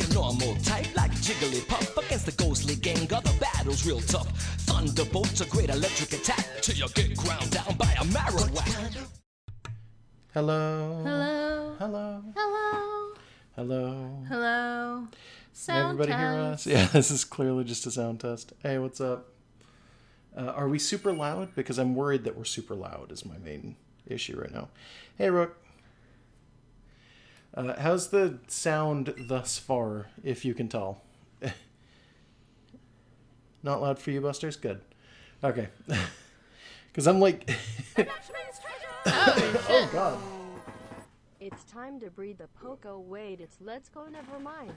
your normal type like Jigglypuff against the ghostly Gengar. The battle's real tough. Thunderbolt's a great electric attack till you get ground down by a Marowak. Hello. Hello. Hello. Hello. Hello. Hello. Can everybody hear us? Yeah, this is clearly just a sound test. Hey, what's up? Are we super loud? Because I'm worried that we're super loud is my main issue right now. Hey, Rook. How's the sound thus far, if you can tell? Not loud for you, Busters? Good. Okay. Because I'm like... Oh, God. It's time to breathe the Poco. Wait, it's Let's Go Never Mind.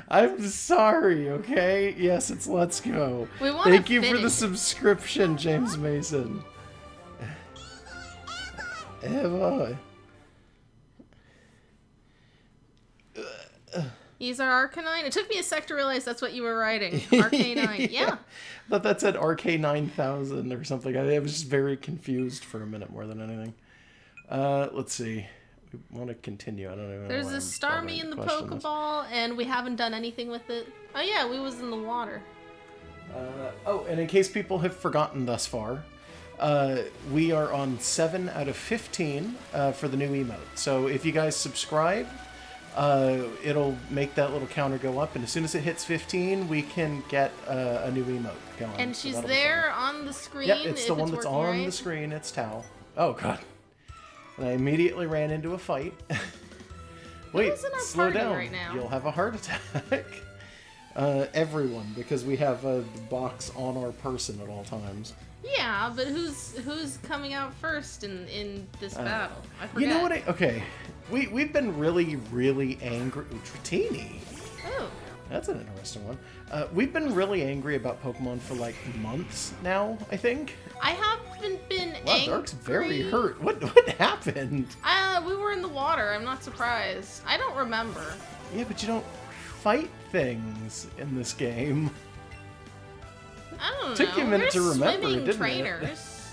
I'm sorry, okay? Yes, it's Let's Go. Thank you for the subscription, James Mason. Eva. He's our Arcanine. It took me a sec to realize that's what you were writing. Arcanine. Yeah. I thought that said RK9000 or something. I was just very confused for a minute more than anything. Let's see. We want to continue. I don't even know. There's a Starmie in the Pokeball, and we haven't done anything with it. Oh, yeah, we was in the water. And in case people have forgotten thus far, we are on 7 out of 15 for the new emote. So if you guys subscribe, it'll make that little counter go up, and as soon as it hits 15, we can get a new emote going. And she's there on the screen. Yep, it's the one that's on right. the screen. It's Tao. Oh, God. And I immediately ran into a fight. Wait, slow down. Right now? You'll have a heart attack. Everyone, because we have the box on our person at all times. Yeah, but who's coming out first in this battle? I forget. You know what? Okay, we've been really, really angry. Ooh, Dratini. Oh. That's an interesting one. We've been really angry about Pokemon for like months now, I think. I haven't been Wow, angry. Dark's very hurt. What happened? We were in the water. I'm not surprised. I don't remember. Yeah, but you don't fight things in this game. I don't know. Took you a minute to remember, swimming didn't trainers.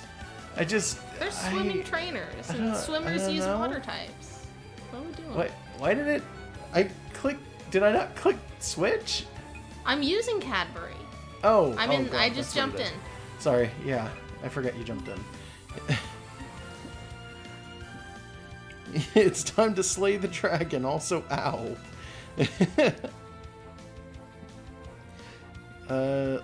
it? There's swimming trainers, and swimmers use water types. What are we doing? Why did it... Did I not click switch? I'm using Cadbury. Oh. God, I that's just what jumped it is. in. Sorry, yeah. I forgot you jumped in. It's time to slay the dragon, also ow.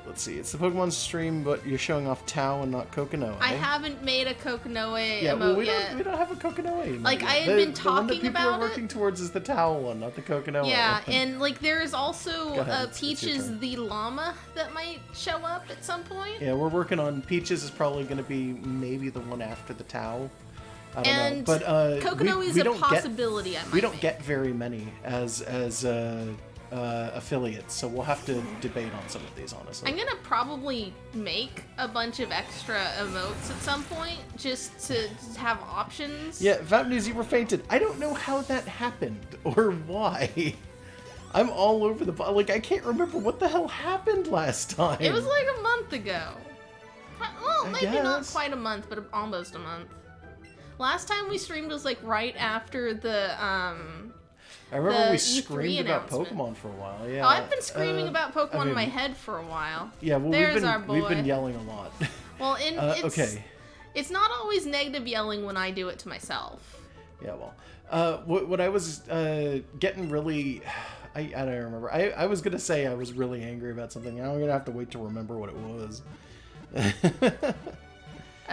Let's see. It's the Pokemon stream, but you're showing off Tao and not Kokonoe. I haven't made a Kokonoe emote yet. We don't have a Kokonoe emote. Like, yet. I had been the one that talking people about are working towards is the Tao one, not the Kokonoe. Yeah, and like there is also ahead, it's your Peaches turn. the llama that might show up at some point. Yeah, we're working on Peaches is probably going to be maybe the one after the Tao. I don't know. And But Kokonoe is a possibility. We don't get very many as affiliates, so we'll have to debate on some of these, honestly. I'm gonna probably make a bunch of extra emotes at some point just to have options. Yeah, Fountain News, you were fainted. I don't know how that happened or why. I'm all over the... Like, I can't remember what the hell happened last time. It was like a month ago. Well, maybe not guess. quite a month, but almost a month. Last time we streamed was like right after the I remember we E3 screamed about announcement. Pokemon for a while. Yeah. Oh, I've been screaming about Pokemon in my head for a while. Yeah, well, There's our boy. we've been yelling a lot. Well, okay. It's not always negative yelling when I do it to myself. Yeah, well, what I was getting really, I don't remember. I was gonna say I was really angry about something. I'm gonna have to wait to remember what it was.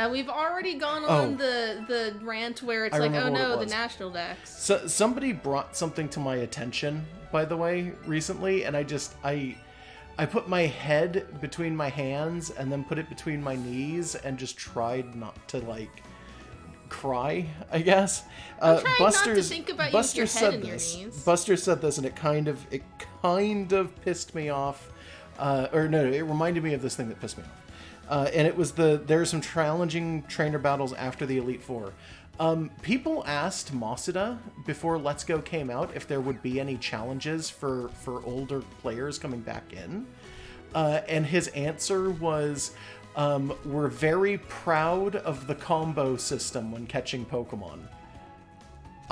We've already gone on the rant where it's like, oh no, the national dex. So somebody brought something to my attention, by the way, recently, and I put my head between my hands and then put it between my knees and just tried not to like cry, I guess. I'm trying not to think about you with your head in your knees. Buster said this, and it kind of pissed me off. Or no, it reminded me of this thing that pissed me off. And it was there are some challenging trainer battles after the Elite Four. People asked Masuda before Let's Go came out if there would be any challenges for older players coming back in. And his answer was, we're very proud of the combo system when catching Pokemon.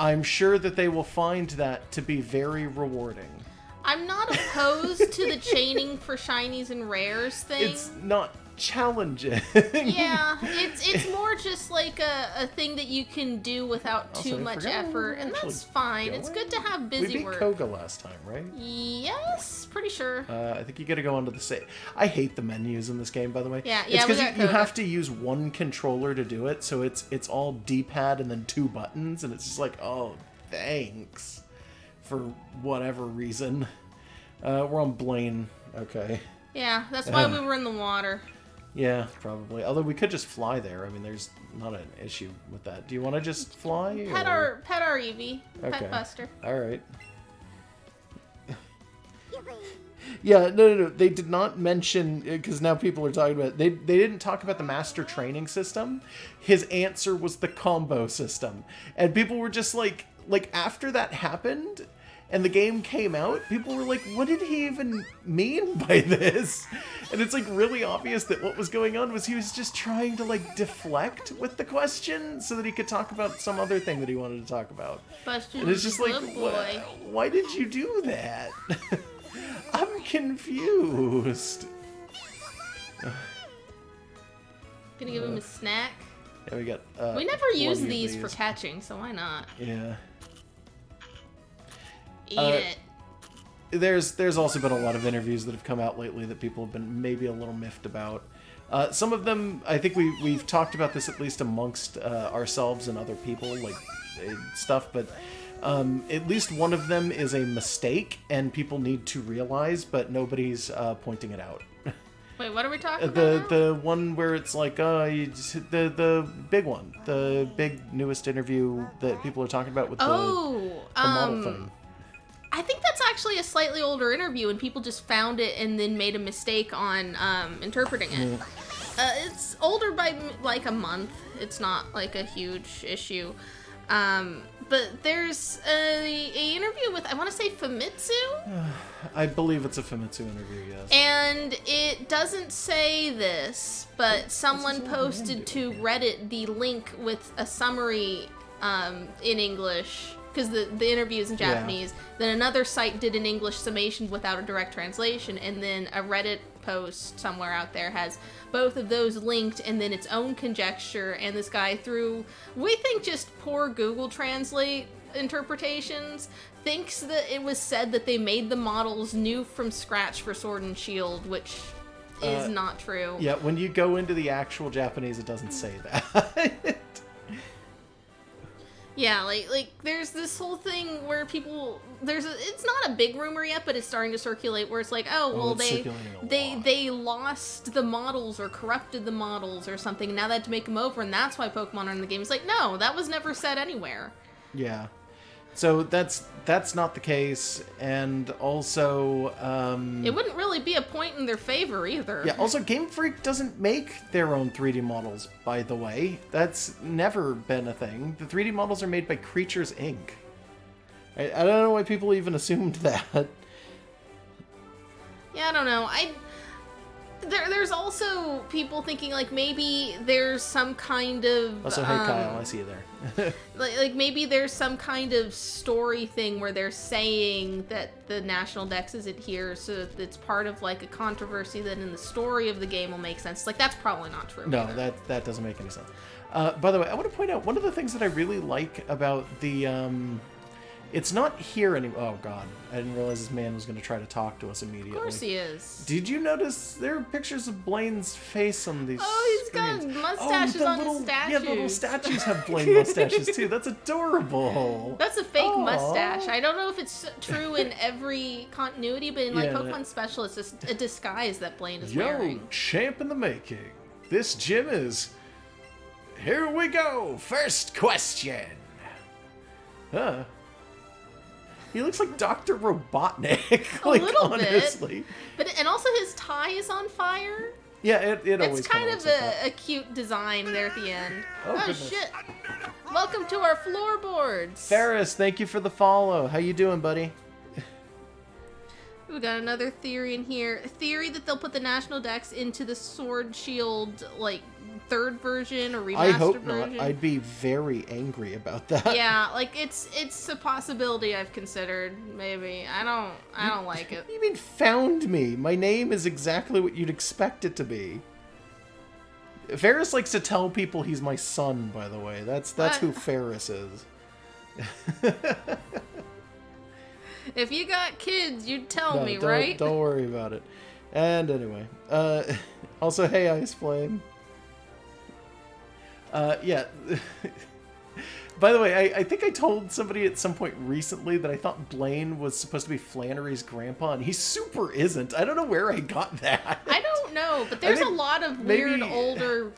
I'm sure that they will find that to be very rewarding. I'm not opposed to the chaining for shinies and rares thing. It's not challenging. Yeah, it's more just like a thing that you can do without Also, too I much forgot where effort, we're and actually that's fine. It's good to have busy We beat work. Koga last time, right? Yes, pretty sure. I think you gotta go onto the save. I hate the menus in this game, by the way. Yeah, it's we because got you Koga. have to use one controller to do it, so it's all D-pad and then 2 buttons, and it's just like, oh, thanks. For whatever reason. We're on Blaine. Okay. Yeah, that's why we were in the water. Yeah, probably. Although we could just fly there. I mean, there's not an issue with that. Do you want to just fly? Pet or... our Eevee. Okay. Pet Buster. All right. Yeah, no. They did not mention, because now people are talking about it. They didn't talk about the master training system. His answer was the combo system. And people were just like after that happened and the game came out, people were like, what did he even mean by this? And it's like really obvious that what was going on was he was just trying to like deflect with the question so that he could talk about some other thing that he wanted to talk about. Buster's And it's just like, good boy. why did you do that? I'm confused. Gonna give him a snack. Yeah, we got. We never use plenty of these for catching, so why not? Yeah. Eat it. There's also been a lot of interviews that have come out lately that people have been maybe a little miffed about. Some of them, I think we've talked about this at least amongst ourselves and other people, like stuff, but at least one of them is a mistake and people need to realize, but nobody's pointing it out. Wait, what are we talking about? The one where it's like the big one, the big newest interview that people are talking about with the model thing. I think that's actually a slightly older interview, and people just found it and then made a mistake on interpreting it. It's older by like a month. It's not like a huge issue. But there's a interview with, I want to say, Famitsu? I believe it's a Famitsu interview, yes. And it doesn't say this, but someone posted to Reddit the link with a summary in English, because the interview is in Japanese. Then another site did an English summation without a direct translation, and then a Reddit post somewhere out there has both of those linked and then its own conjecture, and this guy through, we think, just poor Google Translate interpretations, thinks that it was said that they made the models new from scratch for Sword and Shield, which is not true. Yeah, when you go into the actual Japanese, it doesn't say that. Yeah, like there's this whole thing where people it's not a big rumor yet, but it's starting to circulate where it's like, oh well, they lost the models or corrupted the models or something. Now they have to make them over, and that's why Pokemon are in the game. It's like, no, that was never said anywhere. Yeah. So that's not the case, and also it wouldn't really be a point in their favor either. Yeah. Also, Game Freak doesn't make their own 3D models, by the way. That's never been a thing. The 3D models are made by Creatures Inc. I don't know why people even assumed that. Yeah, I don't know. There's also people thinking like maybe there's some kind of Also, hey Kyle, I see you there. like maybe there's some kind of story thing where they're saying that the National Dex isn't here, so that it's part of like a controversy that in the story of the game will make sense. Like, that's probably not true. No, either. that doesn't make any sense. By the way, I want to point out one of the things that I really like about the it's not here anymore. Oh god, I didn't realize this man was going to try to talk to us immediately. Of course he is. Did you notice there are pictures of Blaine's face on these Oh, he's screens? got mustaches on his statues. Yeah, the little statues have Blaine mustaches too. That's adorable. That's a fake Aw. mustache. I don't know if it's true in every continuity, but in like Yeah. Pokemon Special, it's just a disguise that Blaine is Yo, wearing. champ in the making. This gym is... Here we go! First question! Huh. He looks like Dr. Robotnik. Like, little honestly. But and also his tie is on fire. Yeah, it always It's kind kinda of looks like that. a cute design there at the end. Oh, Oh, goodness. shit! Welcome to our floorboards. Ferris, thank you for the follow. How you doing, buddy? We got another theory in here. A theory that they'll put the National Dex into the Sword Shield like third version or remastered I hope version. not. I'd be very angry about that. Yeah, like it's a possibility I've considered. Maybe I don't like it. What do you mean found me? My name is exactly what you'd expect it to be. Ferris likes to tell people he's my son, by the way. That's who Ferris is. If you got kids, you'd tell No, me, don't, right? Don't worry about it. And anyway, also, hey, Ice Flame. Yeah. By the way, I think I told somebody at some point recently that I thought Blaine was supposed to be Flannery's grandpa, and he super isn't. I don't know where I got that. I don't know, but there's a lot of weird maybe... older...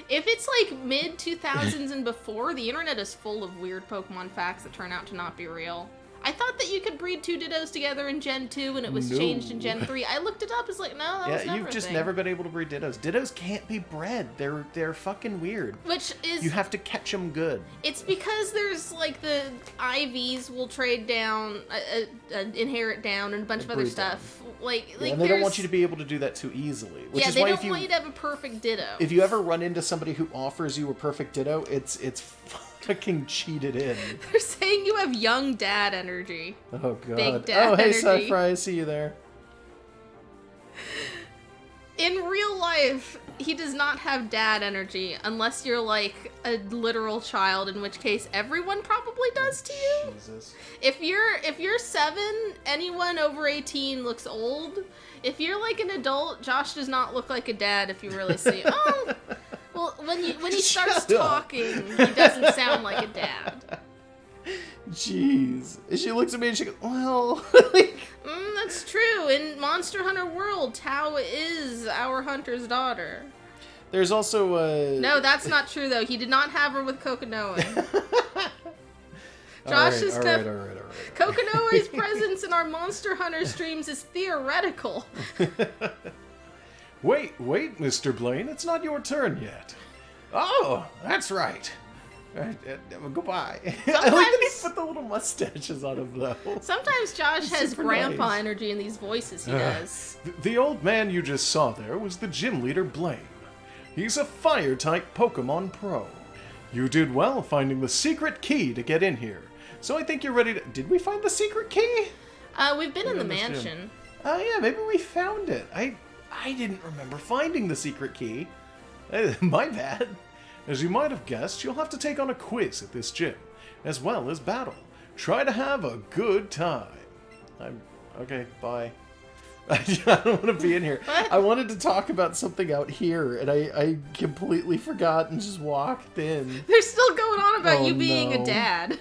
If it's like mid-2000s and before, the internet is full of weird Pokemon facts that turn out to not be real. I thought that you could breed two Dittos together in Gen 2 and it was changed in Gen 3. I looked it up, it's like, no, that was never you've a just thing. never been able to breed Dittos. Dittos can't be bred. They're fucking weird. Which is... You have to catch them good. It's because there's, like, the IVs will trade down, inherit down, and a bunch of other breed stuff. Like and they don't want you to be able to do that too easily. Which is they why don't want you to have a perfect Ditto. If you ever run into somebody who offers you a perfect Ditto, it's fucking cheated in. They're saying you have young dad energy. Oh god. Big dad oh hey energy. Sci-Fi, I see you there. In real life, he does not have dad energy unless you're like a literal child, in which case everyone probably does to you. Jesus. If you're 7, anyone over 18 looks old. If you're like an adult, Josh does not look like a dad if you really see. Oh, well, when he starts talking, he doesn't sound like a dad. Jeez. She looks at me and she goes, well, That's true. In Monster Hunter World, Tao is our hunter's daughter. There's also No, that's not true, though. He did not have her with Kokonoe. Josh is all right. Kokonoe's presence in our Monster Hunter streams is theoretical. Wait, Mr. Blaine, it's not your turn yet. Oh, that's right. Goodbye. I like that he put the little mustaches on him, though. Sometimes Josh has super grandpa nice. energy in these voices he does. The old man you just saw there was the gym leader, Blaine. He's a fire-type Pokemon pro. You did well finding the secret key to get in here. So I think you're ready to... Did we find the secret key? We've been in the mansion. Oh, yeah, maybe we found it. I didn't remember finding the secret key. My bad. As you might have guessed, you'll have to take on a quiz at this gym, as well as battle. Try to have a good time. Okay, bye. I don't want to be in here. What? I wanted to talk about something out here, and I completely forgot and just walked in. They're still going on about Oh, you being no. a dad.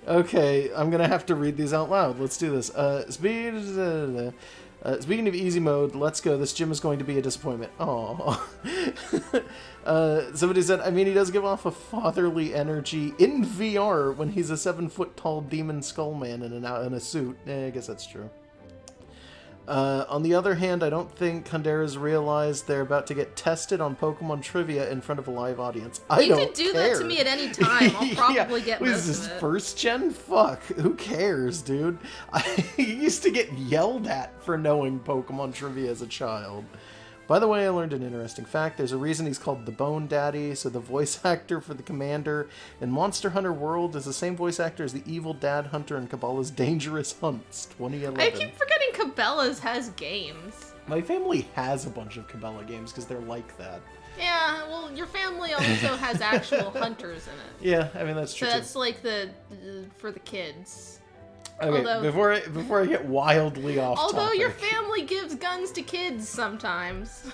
Okay, I'm gonna have to read these out loud. Let's do this. Speaking of easy mode, let's go. This gym is going to be a disappointment. Oh. Somebody said, I mean, he does give off a fatherly energy in VR when he's a 7-foot-tall demon skull man in a suit. I guess that's true. On the other hand, I don't think Hundera's realized they're about to get tested on Pokemon trivia in front of a live audience. You could do that to me at any time. I'll probably get What most is this, of it. first gen? Fuck. Who cares, dude? I used to get yelled at for knowing Pokemon trivia as a child. By the way, I learned an interesting fact. There's a reason he's called the Bone Daddy, so the voice actor for the commander in Monster Hunter World is the same voice actor as the evil dad hunter in Cabela's Dangerous Hunts 2011. I keep forgetting Cabela's has games. My family has a bunch of Cabela games because they're like that. Yeah, well, your family also has actual hunters in it. Yeah, I mean, that's So true. that's like the for the kids. Okay, although- before I get wildly off Although topic, your family gives guns to kids sometimes.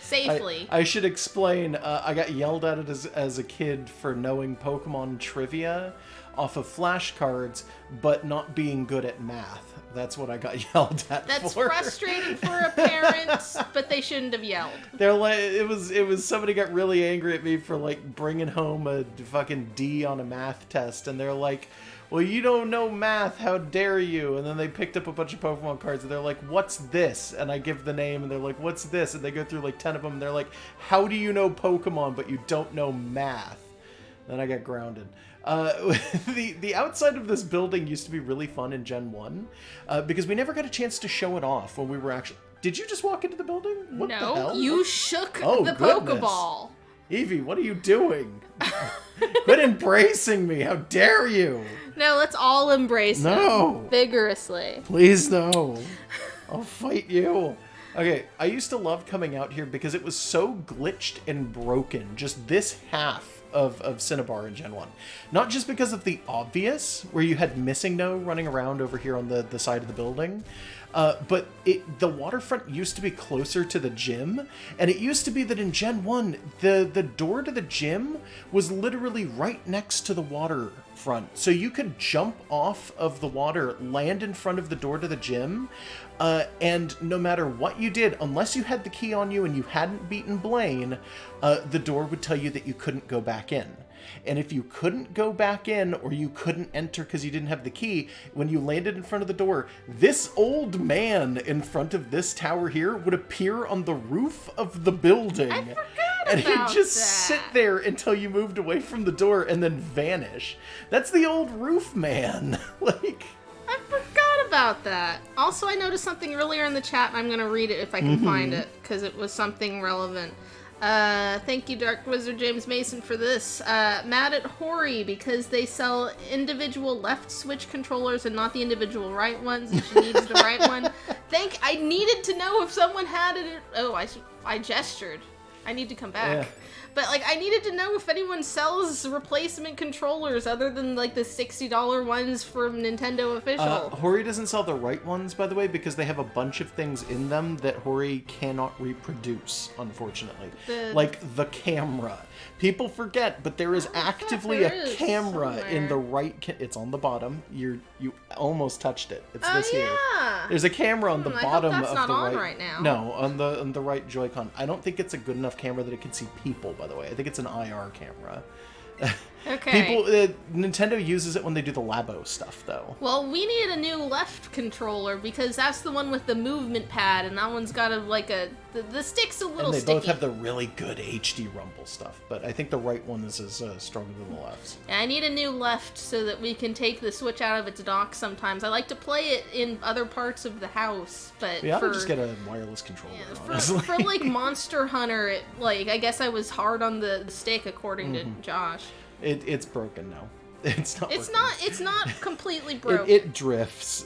Safely. I should explain, I got yelled at it as a kid for knowing Pokemon trivia off of flashcards, but not being good at math. That's what I got yelled at That's for. frustrating for a parent, but they shouldn't have yelled. They're like, it was somebody got really angry at me for like bringing home a fucking D on a math test, and they're like, well, you don't know math, how dare you? And then they picked up a bunch of Pokemon cards, and they're like, what's this? And I give the name, and they're like, what's this? And they go through like 10 of them, and they're like, how do you know Pokemon, but you don't know math? Then I got grounded. The outside of this building used to be really fun in Gen 1, because we never got a chance to show it off when we were actually... Did you just walk into the building? What the hell? You shook Oh, the goodness. Pokeball. Eevee, what are you doing? Quit embracing me. How dare you? No, let's all embrace No. him vigorously. Please no. I'll fight you. Okay, I used to love coming out here because it was so glitched and broken. Just this half of Cinnabar in Gen 1. Not just because of the obvious, where you had Missing No running around over here on the side of the building, but the waterfront used to be closer to the gym, and it used to be that in Gen 1, the door to the gym was literally right next to the waterfront. So you could jump off of the water, land in front of the door to the gym, and no matter what you did, unless you had the key on you and you hadn't beaten Blaine, the door would tell you that you couldn't go back in. And if you couldn't go back in, or you couldn't enter because you didn't have the key, when you landed in front of the door, this old man in front of this tower here would appear on the roof of the building. I forgot and about he'd just that. sit there until you moved away from the door and then vanish. That's the old roof man. Like... I forgot about that. Also, I noticed something earlier in the chat, and I'm going to read it if I can find it, because it was something relevant. Thank you, Dark Wizard James Mason, for this. Mad at Hori because they sell individual left switch controllers and not the individual right ones, and she needs the right one. I needed to know if someone had it. Oh, I gestured. I need to come back. Yeah. But, like, I needed to know if anyone sells replacement controllers other than, like, the $60 ones from Nintendo Official. Hori doesn't sell the right ones, by the way, because they have a bunch of things in them that Hori cannot reproduce, unfortunately. Like the camera. People forget, but there is actively there a is camera in the somewhere. right... It's on the bottom. You almost touched it. It's Oh, this here. yeah. There's a camera on the I hope bottom that's of not the on right... right now. No, on the right Joy-Con. I don't think it's a good enough camera that it can see people, by the way. I think it's an IR camera. Okay. Nintendo uses it when they do the Labo stuff, though. Well, we need a new left controller because that's the one with the movement pad, and that one's got the stick's a little And they sticky. both have the really good HD rumble stuff, but I think the right one is as stronger than the left's. Yeah, I need a new left so that we can take the Switch out of its dock sometimes. I like to play it in other parts of the house, but We ought to just get a wireless controller, honestly. for like Monster Hunter, I guess I was hard on the stick according to Josh. It's broken now. It's not. It's working. not. It's not completely broken. It drifts.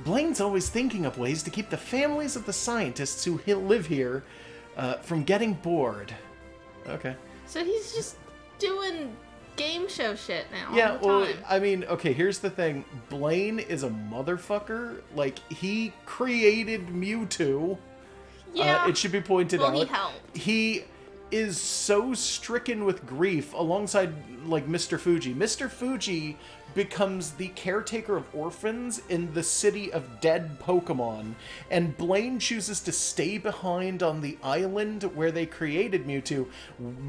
Blaine's always thinking up ways to keep the families of the scientists who live here from getting bored. Okay. So he's just doing game show shit now. Yeah, all the well, time. I mean, okay, here's the thing. Blaine is a motherfucker. Like, he created Mewtwo. Yeah. It should be pointed out. Well, he helped. He is so stricken with grief alongside, like, Mr. Fuji. Mr. Fuji becomes the caretaker of orphans in the city of dead Pokemon, and Blaine chooses to stay behind on the island where they created Mewtwo,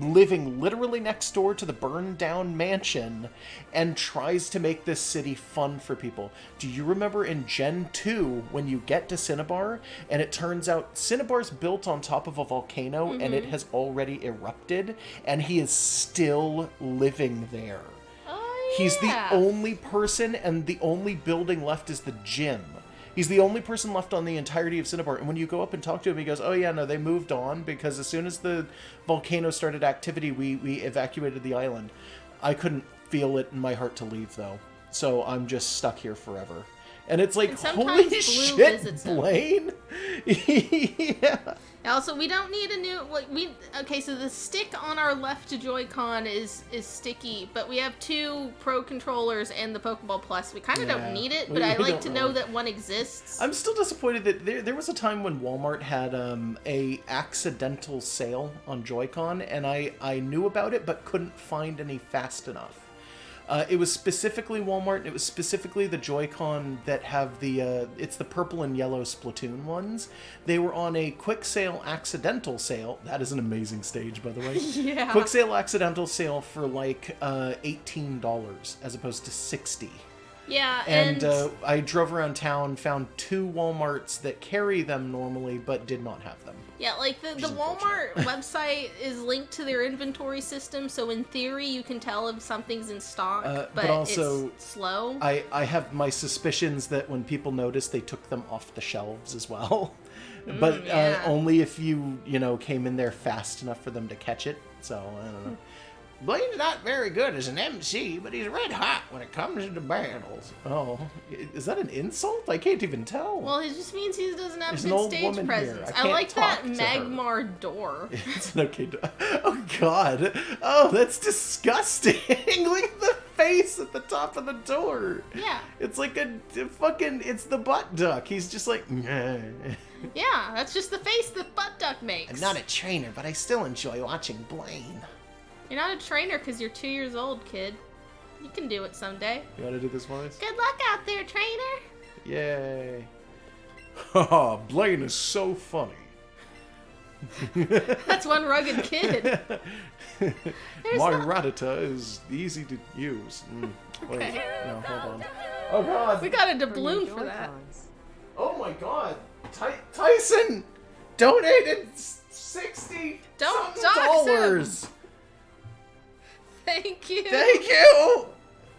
living literally next door to the burned down mansion, and tries to make this city fun for people. Do you remember in Gen 2 when you get to Cinnabar and it turns out Cinnabar's built on top of a volcano and it has already erupted and he is still living there? He's the only person, and the only building left is the gym. He's the only person left on the entirety of Cinnabar. And when you go up and talk to him, he goes, oh yeah, no, they moved on because as soon as the volcano started activity, we evacuated the island. I couldn't feel it in my heart to leave, though. So I'm just stuck here forever. And it's like, And sometimes holy Blue shit, visits him. Blaine? Yeah. Also, we don't need a new. Okay, so the stick on our left Joy-Con is sticky, but we have two Pro controllers and the Pokeball Plus. We kind of Yeah, don't need it, we- but I we like don't to know really. that one exists. I'm still disappointed that there was a time when Walmart had a accidental sale on Joy-Con, and I knew about it but couldn't find any fast enough. It was specifically Walmart, and it was specifically the Joy-Con that have it's the purple and yellow Splatoon ones. They were on a quick sale accidental sale. That is an amazing stage, by the way. Yeah. Quick sale accidental sale for like $18 as opposed to $60. Yeah, And I drove around town, found 2 Walmarts that carry them normally, but did not have them. yeah, like the Walmart website is linked to their inventory system, so in theory you can tell if something's in stock, but also, it's slow. I have my suspicions that when people noticed, they took them off the shelves as well. but yeah. only if you came in there fast enough for them to catch it. So I don't know. Blaine's not very good as an MC, but he's red hot when it comes to battles. Oh, is that an insult? I can't even tell. Well, it just means he doesn't have There's an good old stage woman here. presence. I I can't like that talk to her. Magmar door. It's an okay. Oh God! Oh, that's disgusting! Look at the face at the top of the door. Yeah. It's like a fucking. It's the butt duck. He's just like. Meh. Yeah, that's just the face the butt duck makes. I'm not a trainer, but I still enjoy watching Blaine. You're not a trainer because you're 2 years old, kid. You can do it someday. You want to do this voice? Good luck out there, trainer. Yay! Haha, Blaine is so funny. That's one rugged kid. My Rattata is easy to use. Wait, Okay. no, hold on. Oh God! We got a For your doubloon for that. Joy-Cons. Oh my God! Tyson donated $60 Don't something dox him. dollars. Thank you. Thank you.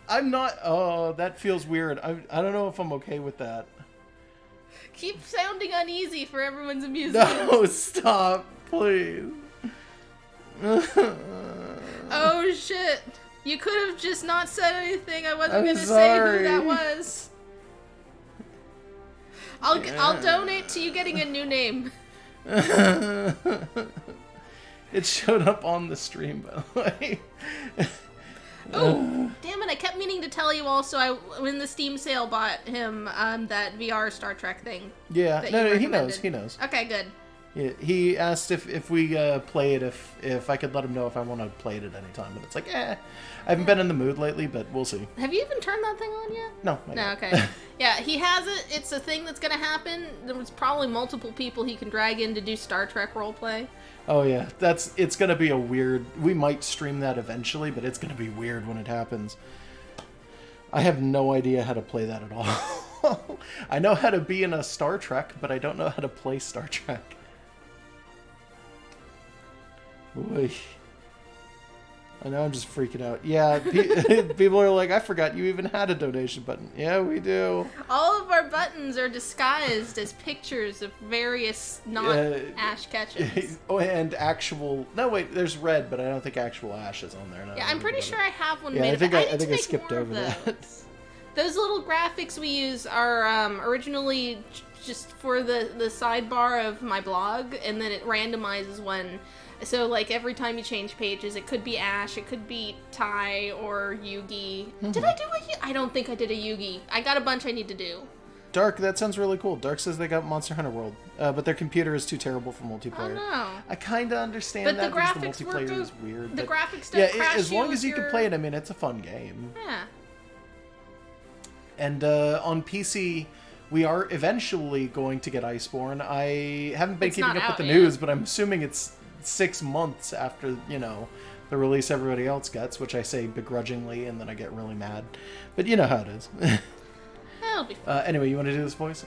I'm not. Oh, that feels weird. I don't know if I'm okay with that. Keep sounding uneasy for everyone's amusement. No, stop, please. Oh shit. You could have just not said anything. I wasn't I'm gonna say sorry. who that was. I'll donate to you getting a new name. It showed up on the stream, by the way. Oh, damn it! I kept meaning to tell you also. When the Steam sale bought him that VR Star Trek thing. Yeah, that no, you he knows. recommended. He knows. Okay, good. Yeah, he asked if we play it, if I could let him know if I want to play it at any time. But it's like, I haven't been in the mood lately, but we'll see. Have you even turned that thing on yet? No. No, okay. Yeah, he has it. It's a thing that's gonna happen. There's probably multiple people he can drag in to do Star Trek roleplay. Oh yeah, it's gonna be a weird. We might stream that eventually, but it's gonna be weird when it happens. I have no idea how to play that at all. I know how to be in a Star Trek, but I don't know how to play Star Trek. Oy. I know I'm just freaking out. Yeah, people are like, I forgot you even had a donation button. Yeah, we do. All of our buttons are disguised as pictures of various non-Ash Ketchums. Oh, and actual. No, wait. There's red, but I don't think actual Ash is on there. No, Yeah, I'm pretty sure I have one Yeah, made I of think it. I need think to I make skipped more over of that. those. Those little graphics we use are originally just for the sidebar of my blog, and then it randomizes one. So, like, every time you change pages, it could be Ash, it could be Ty, or Yugi. Did I do a Yugi? I don't think I did a Yugi. I got a bunch I need to do. Dark, that sounds really cool. Dark says they got Monster Hunter World, but their computer is too terrible for multiplayer. Oh, no. I kind of understand But that the because graphics the work multiplayer o- is weird. the but graphics don't crash as long as you if can you're- play it, I mean, it's a fun game. Yeah. And on PC, we are eventually going to get Iceborne. I haven't been It's keeping not up with out the yet. news, but I'm assuming it's 6 months after, the release everybody else gets, which I say begrudgingly, and then I get really mad. But you know how it is. That'll be fun. Anyway, you want to do this voice?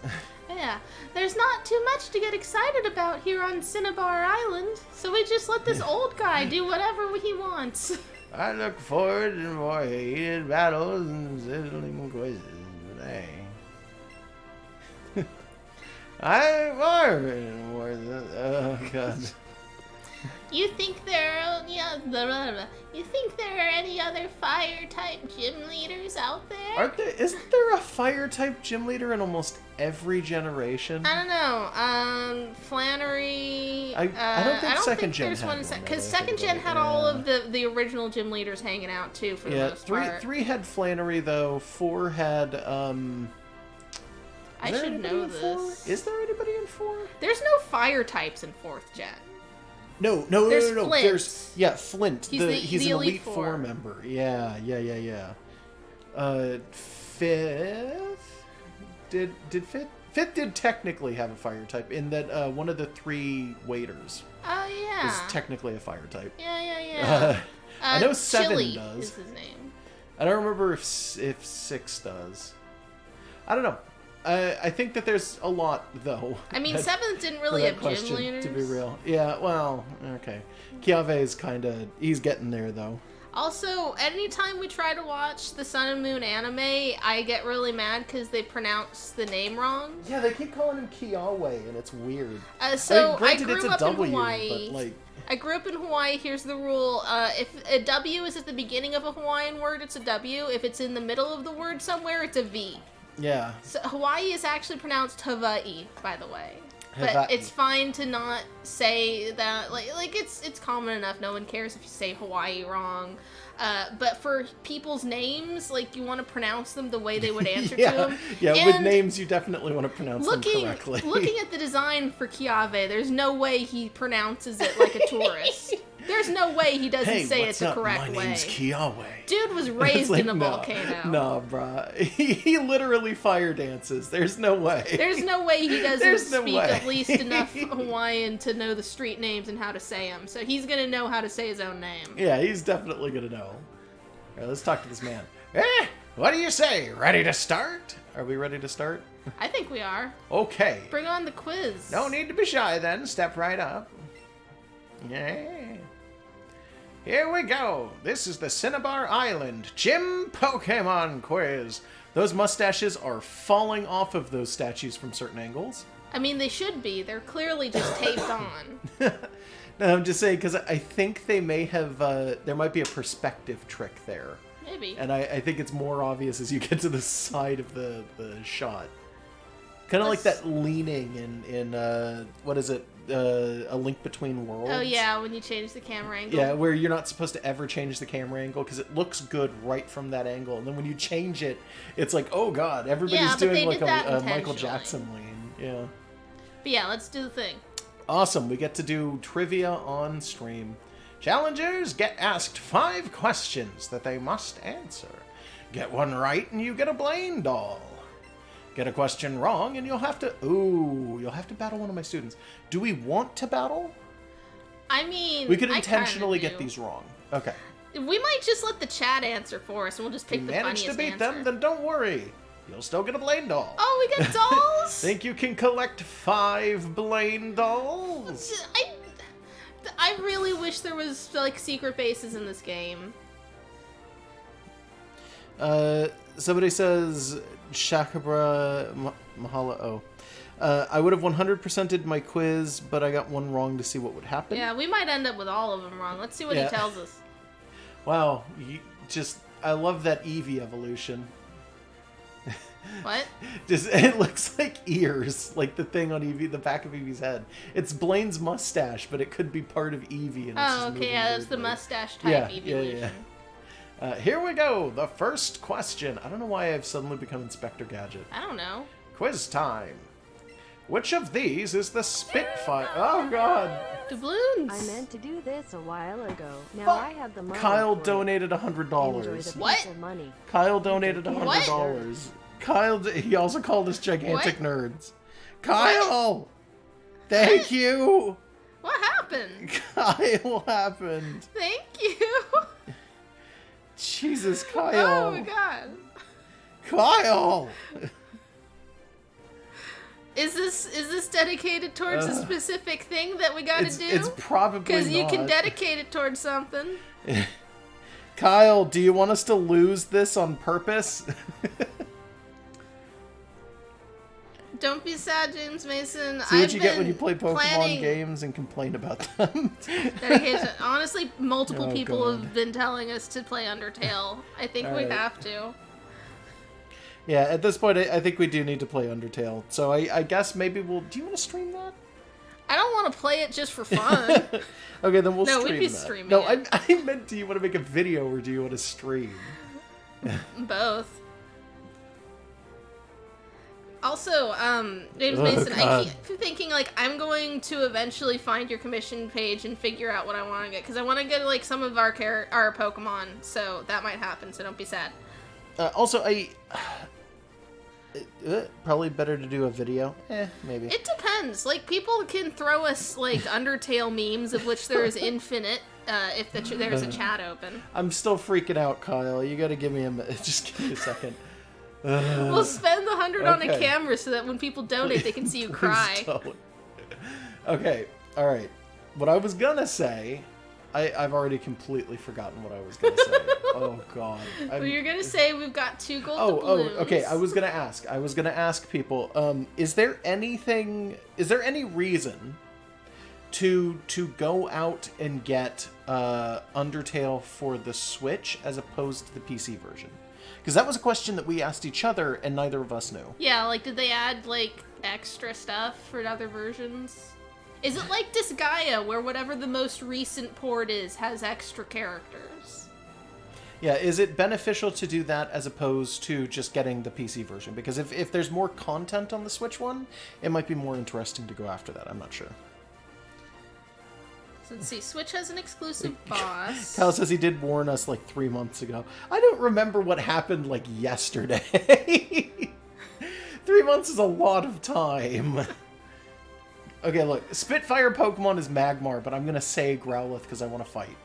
Yeah. There's not too much to get excited about here on Cinnabar Island, so we just let this old guy do whatever he wants. I look forward to more heated battles and sizzling quizzes, but I more than oh god. You think there are any other fire type gym leaders out there? Isn't there a fire type gym leader in almost every generation? I don't know. Flannery. I don't think second gen there's had one one, because now that I second think gen about had it, all yeah. of the original gym leaders hanging out too for the Yeah, most part. three had Flannery though. 4 had I is there should anybody know in 4? this. Is there anybody in 4? There's no fire types in 4th gen. No. There's no. Flint. There's Flint. He's an the Elite Four. 4 member. Yeah. 5th did Fifth did technically have a fire type in that one of the 3 waiters Oh yeah. is technically a fire type. Yeah. I know 7 Chili does. is his name. I don't remember if 6 does. I don't know. I think that there's a lot though. I mean, that- 7th didn't for really that have question, gym leaders. to be real. Yeah, well, okay. Kiave is he's getting there though. Also, anytime we try to watch the Sun and Moon anime, I get really mad because they pronounce the name wrong. Yeah, they keep calling him Kiawe, and it's weird. So I granted, grew it's a up W, in Hawaii. but like, I grew up in Hawaii. Here's the rule: if a W is at the beginning of a Hawaiian word, it's a W. If it's in the middle of the word somewhere, it's a V. yeah. So Hawaii is actually pronounced Hawaii, by the way. But Hawaii. it's fine to not say that. Like it's common enough. No one cares if you say Hawaii wrong. But for people's names, like, you want to pronounce them the way they would answer to them. Yeah, And with names, you definitely want to pronounce them correctly. Looking at the design for Kiave, there's no way he pronounces it like a tourist. There's no way he doesn't say it the correct way. My name's Kiawe. Dude was raised like, in a no, volcano. No, bruh. He literally fire dances. There's no way. There's no way he doesn't There's no speak way. at least enough Hawaiian to know the street names and how to say them. So he's going to know how to say his own name. Yeah, he's definitely gonna know. All right, let's talk to this man. What do you say? Ready to start? Are we ready to start? I think we are. Okay. Bring on the quiz. No need to be shy then. Step right up. Yeah. Here we go. This is the Cinnabar Island Gym Pokemon quiz. Those mustaches are falling off of those statues from certain angles. I mean, they should be. They're clearly just taped on. No, I'm just saying because I think they may have, there might be a perspective trick there. Maybe. And I think it's more obvious as you get to the side of the shot. Kind of like that leaning in what is it? A Link Between Worlds? Oh, yeah, when you change the camera angle. Yeah, where you're not supposed to ever change the camera angle because it looks good right from that angle. And then when you change it, it's like, oh god, everybody's doing like a Michael Jackson lean. Yeah. But yeah, let's do the thing. Awesome, we get to do trivia on stream. Challengers get asked 5 questions that they must answer. Get one right and you get a Blaine doll. Get a question wrong and you'll have to battle one of my students. Do we want to battle? I mean, We could intentionally get these wrong. Okay. We might just let the chat answer for us and we'll just pick If the you funniest manage to beat answer. them, then don't worry. You'll still get a Blaine doll. Oh, we get dolls? Think you can collect 5 Blaine dolls? I really wish there was, like, secret bases in this game. Somebody says Shakabra Mahala. Oh. I would have 100%ed my quiz, but I got one wrong to see what would happen. Yeah, we might end up with all of them wrong. Let's see what he tells us. Wow, I love that Eevee evolution. What? It looks like ears, like the thing on Eevee, the back of Eevee's head. It's Blaine's mustache, but it could be part of Eevee. And Oh, okay, yeah, that's the mustache type evolution. Yeah. Here we go. The first question. I don't know why I've suddenly become Inspector Gadget. I don't know. Quiz time. Which of these is the Spitfire? Oh, God. Doubloons. I meant to do this a while ago. Now Fuck. I have the money. Kyle for it. donated Enjoy $100. the What? piece of money. Kyle donated What? $100. Kyle, he also called us gigantic What? nerds. Kyle! Thank you! What happened? Kyle happened. Thank you. Jesus, Kyle. Oh my god. Kyle! Is this dedicated towards a specific thing that we gotta do? It's probably Because you can not. dedicate it towards something. Kyle, do you want us to lose this on purpose? Don't be sad, James Mason. See what you get when you play Pokemon games and complain about them. Dedication. Honestly, multiple Oh, people God. have been telling us to play Undertale. I think we Alright. have to. Yeah, at this point, I think we do need to play Undertale. So I guess maybe we'll... Do you want to stream that? I don't want to play it just for fun. Okay, then we'll No, stream we'd be that. streaming No, it. I meant, do you want to make a video or do you want to stream? Both. Also, James Oh, Mason, I God. keep thinking, like, I'm going to eventually find your commission page and figure out what I want to get. Because I want to get, like, some of our Pokemon. So that might happen, so don't be sad. Also, probably better to do a video. Maybe. It depends. Like, people can throw us, like, Undertale memes, of which there is infinite, if there's a chat open. I'm still freaking out, Kyle. You gotta give me a minute. Just give me a second. We'll spend the 100 on a Okay. camera so that when people donate, they can see you Please cry. don't. Okay, alright. What I was gonna say I've already completely forgotten what I was going to say. Oh, God. Well, you're going to say we've got 2 gold doubloons. Okay. I was going to ask people, is there any reason to go out and get Undertale for the Switch as opposed to the PC version? Because that was a question that we asked each other and neither of us knew. Yeah, like, did they add, like, extra stuff for other versions? Is it like Disgaea, where whatever the most recent port is has extra characters? Yeah, is it beneficial to do that as opposed to just getting the PC version? Because if there's more content on the Switch one, it might be more interesting to go after that. I'm not sure. So let's see. Switch has an exclusive boss. Kyle says he did warn us like 3 months ago. I don't remember what happened like yesterday. 3 months is a lot of time. Okay, look. Spitfire Pokemon is Magmar, but I'm going to say Growlithe because I want to fight.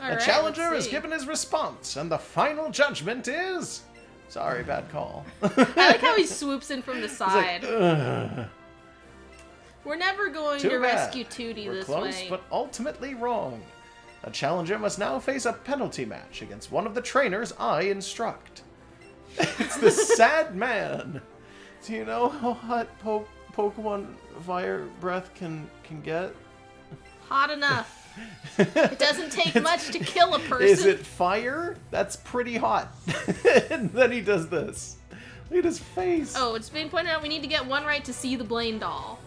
All The right, challenger let's has see. given his response, and the final judgment is... Sorry, bad call. I like how he swoops in from the He's like, side. "Ugh." We're never going Too to bad. rescue Tootie We're this close, way. but ultimately wrong. A challenger must now face a penalty match against one of the trainers I instruct. It's the sad man. Do you know how hot Pokemon Fire Breath can get? Hot enough. It doesn't take much to kill a person. Is it fire? That's pretty hot. And then he does this. Look at his face. Oh, it's being pointed out we need to get one right to see the Blaine doll.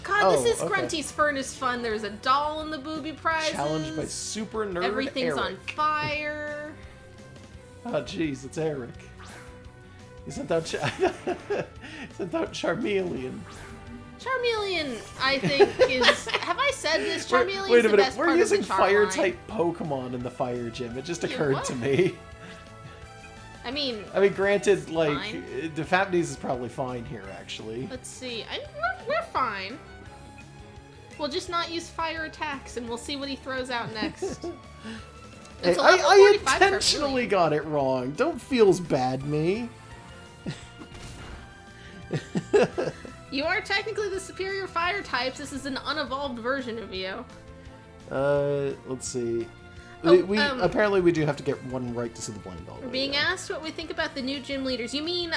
God, this is okay. Grunty's Furnace fun. There's a doll in the booby prizes. Challenged by super nerd Everything's Eric. on fire. Oh, jeez, it's Eric. He sent out, sent out Charmeleon. Charmeleon, I think, is... Have I said this? Charmeleon's Wait a the minute, best we're part using of the Char line. fire-type Pokemon in the fire gym. It just Yeah, occurred what? to me. I mean, Granted, like, Fine. Defapnes is probably fine here, actually. let's see. We're fine. We'll just not use fire attacks, and we'll see what he throws out next. Hey, It's a level I 45 intentionally Charmeleon. got it wrong. Don't feels bad me. You are technically the superior fire types. This is an unevolved version of you. Let's see. Oh, we apparently we do have to get one right to see the blind doll. We're being asked what we think about the new gym leaders. You mean,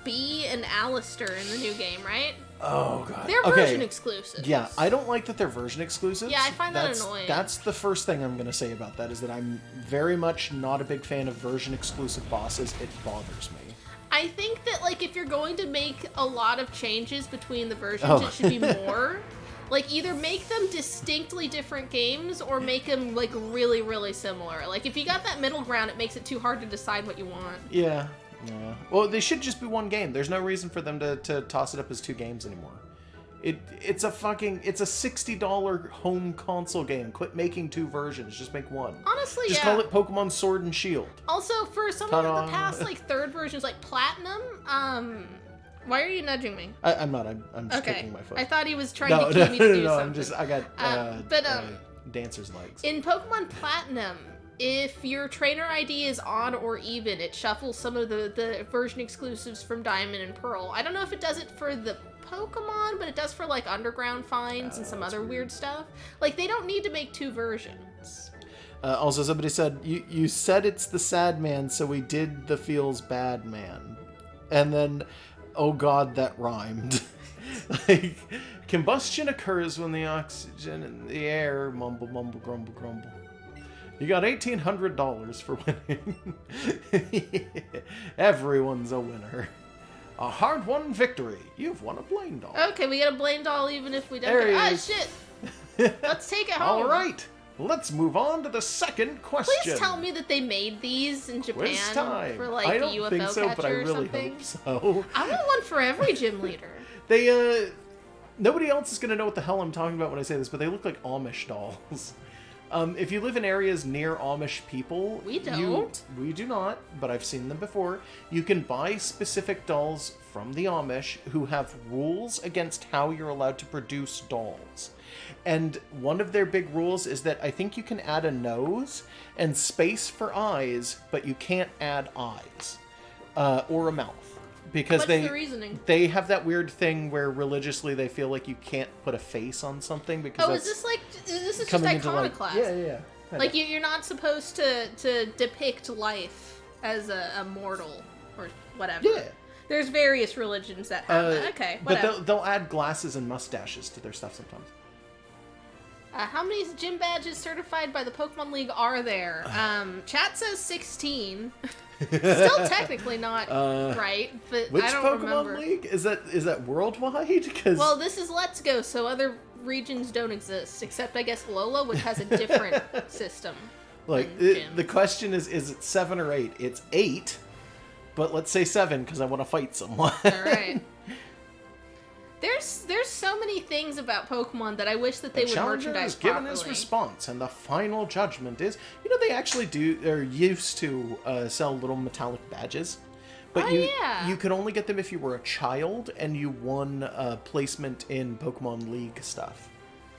Bee and Alistair in the new game, right? Oh god. They're Okay. version exclusives. Yeah, I don't like that they're version exclusives. Yeah, I find that annoying. That's the first thing I'm going to say about that, is that I'm very much not a big fan of version exclusive bosses. It bothers me. I think that, like, if you're going to make a lot of changes between the versions, Oh. it should be more. Like, either make them distinctly different games or make them, like, really, really similar. Like, if you got that middle ground, it makes it too hard to decide what you want. Yeah. Yeah. Well, they should just be one game. There's no reason for them to toss it up as two games anymore. It's a $60 home console game. Quit making two versions. Just make one. Honestly, Just yeah. call it Pokemon Sword and Shield. Also, for some of Ta-da. the past, like, third versions, like Platinum, why are you nudging me? I'm not. I'm just Okay. kicking my foot. I thought he was trying no, to keep me to do no, something. I got dancer's legs. In Pokemon Platinum, if your trainer ID is odd or even, it shuffles some of the version exclusives from Diamond and Pearl. I don't know if it does it for the Pokemon, but it does for, like, Underground finds and some other weird stuff. Like, they don't need to make two versions. Also, somebody said, you said it's the sad man, so we did the feels bad man. And then, oh god, that rhymed. Like, combustion occurs when the oxygen in the air, mumble, mumble, grumble, grumble. You got $1,800 for winning. Everyone's a winner. A hard-won victory. You've won a Blaine doll. Okay, we get a Blaine doll even if we don't There get... he Ah, is. shit! Let's take it home. All right, let's move on to the second question. Please tell me that they made these in Japan Quiz time. for, like, I a don't UFO think so, catcher but I or really something. hope so. I want one for every gym leader. They, nobody else is going to know what the hell I'm talking about when I say this, but they look like Amish dolls. If you live in areas near Amish people... We don't. We do not, but I've seen them before. You can buy specific dolls from the Amish who have rules against how you're allowed to produce dolls. And one of their big rules is that I think you can add a nose and space for eyes, but you can't add eyes. Or a mouth. because What's the reasoning? they have that weird thing where religiously they feel like you can't put a face on something because Oh, is this just coming into, like, iconoclast? yeah. Like you're not supposed to depict life as a mortal or whatever. Yeah. There's various religions that have that. Okay, whatever. But they'll add glasses and mustaches to their stuff sometimes. How many gym badges certified by the Pokemon League are there? Chat says 16. Still technically not right, but Which I don't Pokemon remember. League? Is that worldwide? Because Well, this is Let's Go, so other regions don't exist, except I guess Lola, which has a different system. like than gyms. the question is it 7 or 8? It's 8, but let's say 7 because I want to fight someone. All right. There's so many things about Pokemon that I wish that they The would challenger merchandise has given properly. his response, and the final judgment is, they actually they're used to sell little metallic badges. But Oh, yeah. you could only get them if you were a child and you won placement in Pokemon League stuff.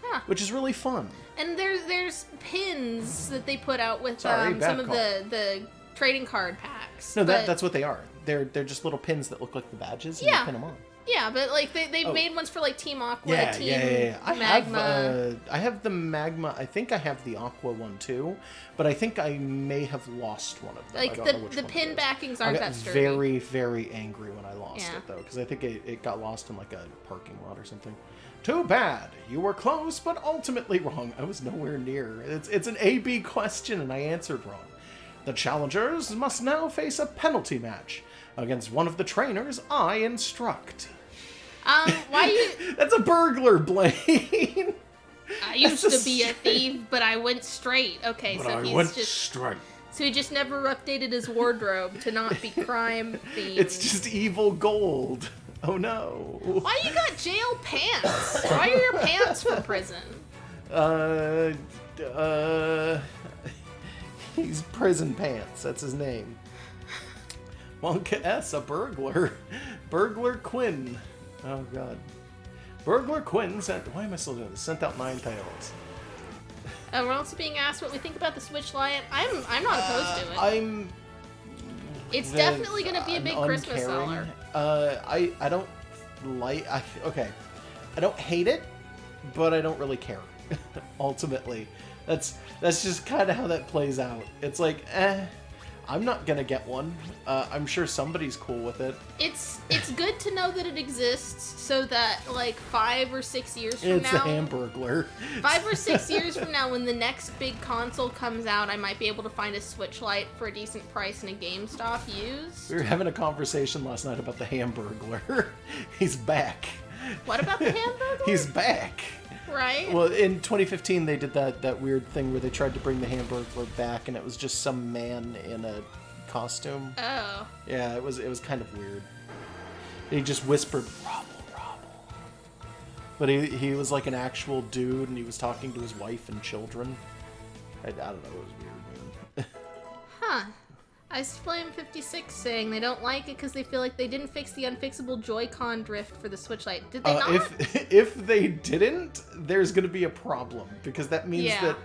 Huh. Which is really fun. And there's pins that they put out with Sorry, bad some of call. the trading card packs. No, but, that's what they are. They're just little pins that look like the badges, and Yeah. you pin them on. yeah, but like they've Oh. made ones for like Team Aqua, Yeah, Team yeah. Magma. I have the Magma. I think I have the Aqua one too, but I think I may have lost one of them. I Like don't know which the one it pin is. backings I aren't got that sturdy. very, very angry when I lost Yeah. it though, because I think it got lost in like a parking lot or something. Too bad. You were close, but ultimately wrong. I was nowhere near. It's an A/B question, and I answered wrong. The challengers must now face a penalty match against one of the trainers I instruct. Why you? That's a burglar, Blaine. I used That's to be a thief, but I went straight. Okay, so he's just straight. so he just never updated his wardrobe to not be crime themed. It's just evil gold. Oh no. Why you got jail pants? Why are your pants from prison? He's Prison Pants. That's his name. Wonka S, a burglar. Burglar Quinn. Oh god. Burglar Quinn sent. Why am I still doing this? Sent out 9 tails. We're also being asked what we think about the Switch Lite. I'm not opposed to it. It's definitely going to be a big Christmas seller. I don't like. Okay, I don't hate it, but I don't really care. Ultimately, that's just kind of how that plays out. It's like, I'm not gonna get one. I'm sure somebody's cool with it. It's good to know that it exists, so that like 5 or 6 years from It's now, a Hamburglar. 5 or 6 years from now, when the next big console comes out, I might be able to find a Switch Lite for a decent price in a GameStop used. We were having a conversation last night about the Hamburglar. He's back. What about the Hamburglar? He's back. Right? Well, in 2015, they did that weird thing where they tried to bring the Hamburglar back, and it was just some man in a costume. Oh. Yeah, it was kind of weird. He just whispered, "Robble, robble," but he was like an actual dude, and he was talking to his wife and children. I don't know, it was weird, man. Huh. Ice Flame 56 saying they don't like it because they feel like they didn't fix the unfixable Joy-Con drift for the Switch Lite. Did they not? If they didn't, there's going to be a problem, because that means Yeah. that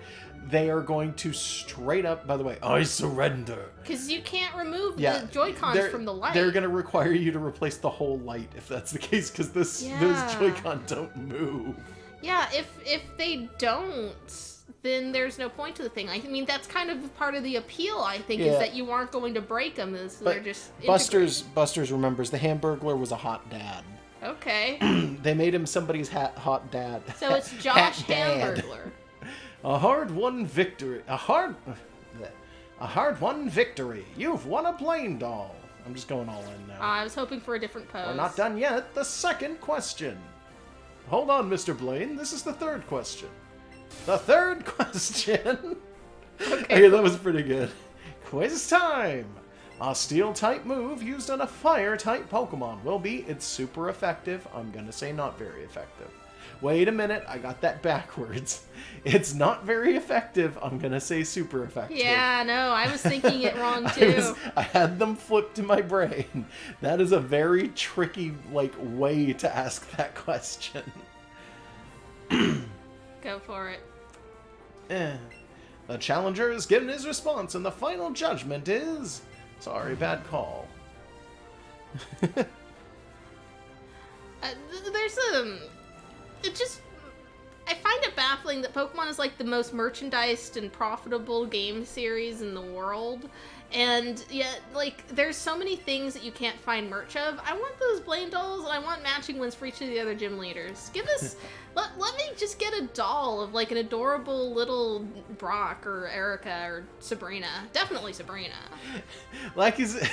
they are going to straight up. By the way, I surrender. Because you can't remove Yeah, the Joy-Cons they're- from the light. They're going to require you to replace the whole light if that's the case, because those Yeah. Joy-Con don't move. Yeah, if they don't, then there's no point to the thing. I mean, that's kind of part of the appeal, I think, Yeah. is that you aren't going to break them. They're just Busters remembers the Hamburglar was a hot dad. Okay. They made him somebody's hot dad. So it's Josh Hat dad. Hamburglar. A hard-won victory. A hard-won victory. You've won a Blaine doll. I'm just going all in now. I was hoping for a different pose. We're not done yet. The second question. Hold on, Mr. Blaine. This is the third question. The third question. Okay, that was pretty good. Quiz time. A steel-type move used on a fire-type Pokemon will be it's super effective. I'm going to say not very effective. Wait a minute. I got that backwards. It's not very effective. I'm going to say super effective. Yeah, no, I was thinking it wrong too. I had them flipped in my brain. That is a very tricky, way to ask that question. Go for it. The challenger has given his response, and the final judgment is... Sorry, bad call. There's it just, I find it baffling that Pokemon is like the most merchandised and profitable game series in the world, and yet like there's so many things that you can't find merch of. I want those Blaine dolls, and I want matching ones for each of the other gym leaders. Give us, let me just get a doll of like an adorable little Brock or Erica or Sabrina. Definitely Sabrina. Lakizoom,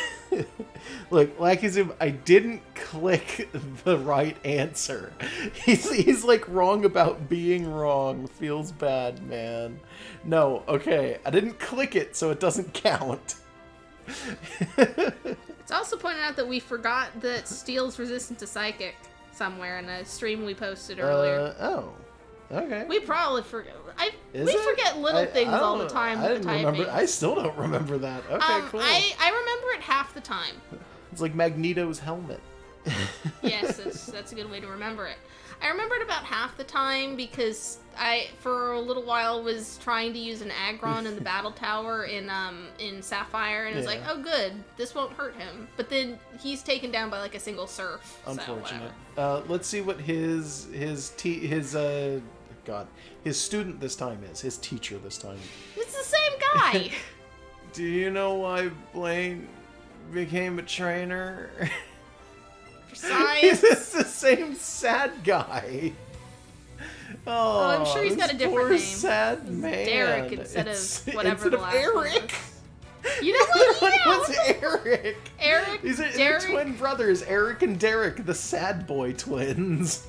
I didn't click the right answer. He's like wrong about being wrong. Feels bad, man. No, okay, I didn't click it, so it doesn't count. It's also pointed out that we forgot that Steel's resistant to Psychic somewhere in a stream we posted earlier. Oh, okay. We probably forget. We Is it? forget little things all the time. I with didn't the remember. typing. I still don't remember that. Okay, cool. I remember it half the time. It's like Magneto's helmet. Yes, that's a good way to remember it. I remember it about half the time because I, for a little while, was trying to use an Aggron in the battle tower in Sapphire, and it was like, oh good, this won't hurt him. But then he's taken down by like a single surf. Unfortunate. Let's see what his student this time is. His teacher this time. It's the same guy. Do you know why Blaine became a trainer? For science. It's the same sad guy. Oh, I'm sure he's got a different poor name. sad man. Derek instead of whatever the last Eric. one was. You know what? What Yeah, was Eric? Eric, They're Derek. twin brothers, Eric and Derek, the sad boy twins.